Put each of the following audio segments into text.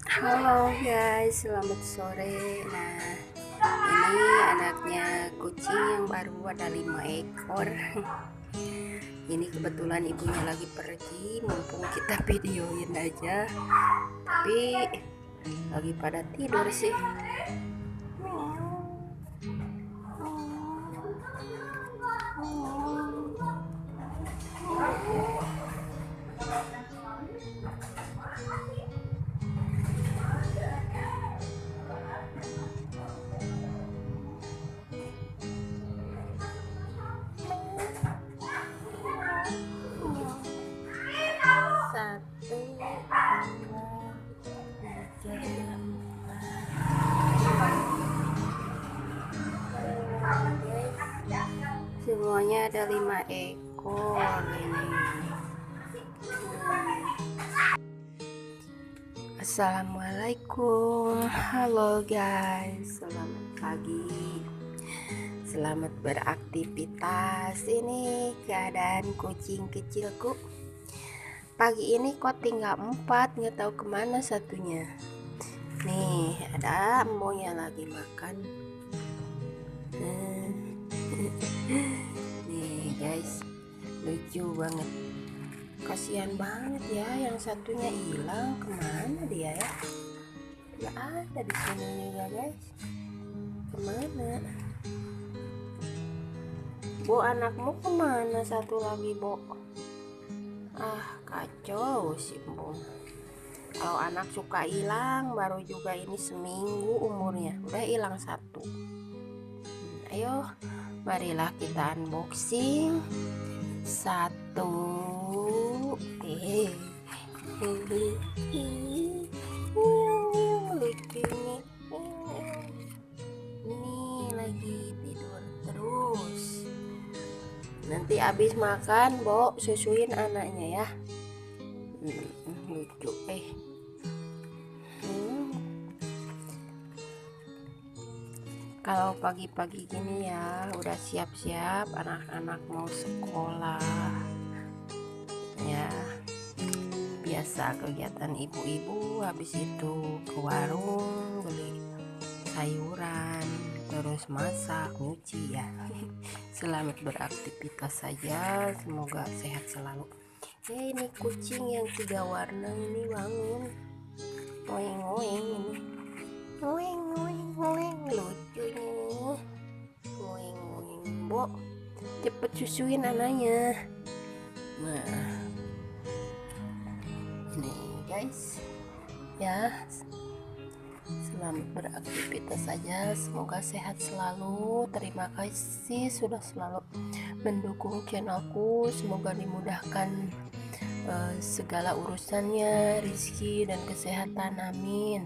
Halo guys, selamat sore. Nah, ini anaknya kucing yang baru ada 5 ekor. Ini kebetulan ibunya lagi pergi, mumpung kita videoin aja. Tapi lagi pada tidur sih. Satu, dua, tiga, semuanya ada 5 ekor ini. Assalamualaikum, halo guys, selamat pagi, selamat beraktivitas. Ini keadaan kucing kecilku pagi ini kok tinggal 4, nggak tahu kemana satunya. Nih ada embonya lagi makan. Nih guys, lucu banget, kasihan banget ya, yang satunya hilang. Kemana dia ya? Nggak ada di sini juga guys. Kemana? Bo, anakmu kemana satu lagi, Bo? Kacau sih, Bo. Kalau anak suka hilang, baru juga ini seminggu umurnya udah hilang satu. Ayo, marilah kita unboxing satu. Lucu nih. Ini lagi tidur terus. Nanti abis makan, Bo, susuin anaknya ya. Lucu. Kalau pagi-pagi gini ya, udah siap-siap anak-anak mau sekolah. Ya, biasa kegiatan ibu-ibu, habis itu ke warung beli sayuran, terus masak, nyuci ya. Selamat beraktivitas saja, semoga sehat selalu. Ini kucing yang 3 warna ini bangun, ngoeng-ngoeng ini, ngoeng-ngoeng, lucunya, ngoeng-ngoeng. Bo, cepet susuin anaknya. Nah, ini guys ya, selamat beraktivitas saja, semoga sehat selalu. Terima kasih sudah selalu mendukung channelku, semoga dimudahkan segala urusannya, rezeki dan kesehatan, amin.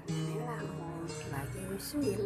Inilah lagi usul.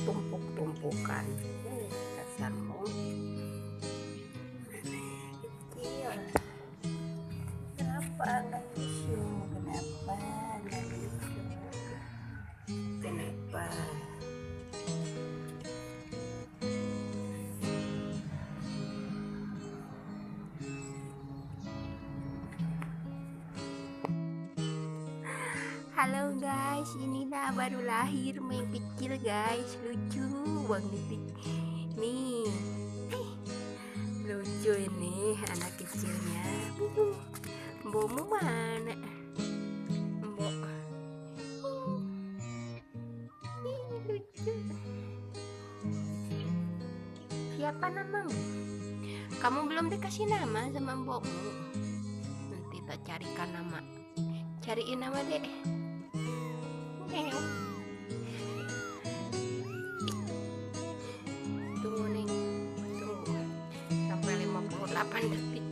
Tumpuk-tumpukan kasarmu kecil. Kenapa nggak lucu? Kenapa nggak lucu? Kenapa? Halo guys, ini dah baru lahir main kecil guys, lucu banget nih. Lucu ini anak kecilnya. Bomu mana? Mbok. Lucu. Siapa namamu? Kamu belum dikasih nama sama mbokmu. Nanti tak carikan nama. Cariin nama dek. Tunggu neng. 8 detik.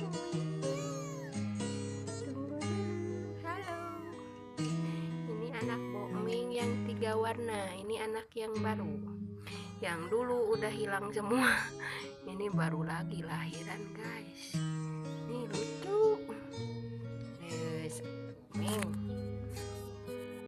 Tunggu dulu. Halo. Ini anak Boming yang 3 warna. Ini anak yang baru. Yang dulu udah hilang semua. Ini baru lagi lahiran, guys.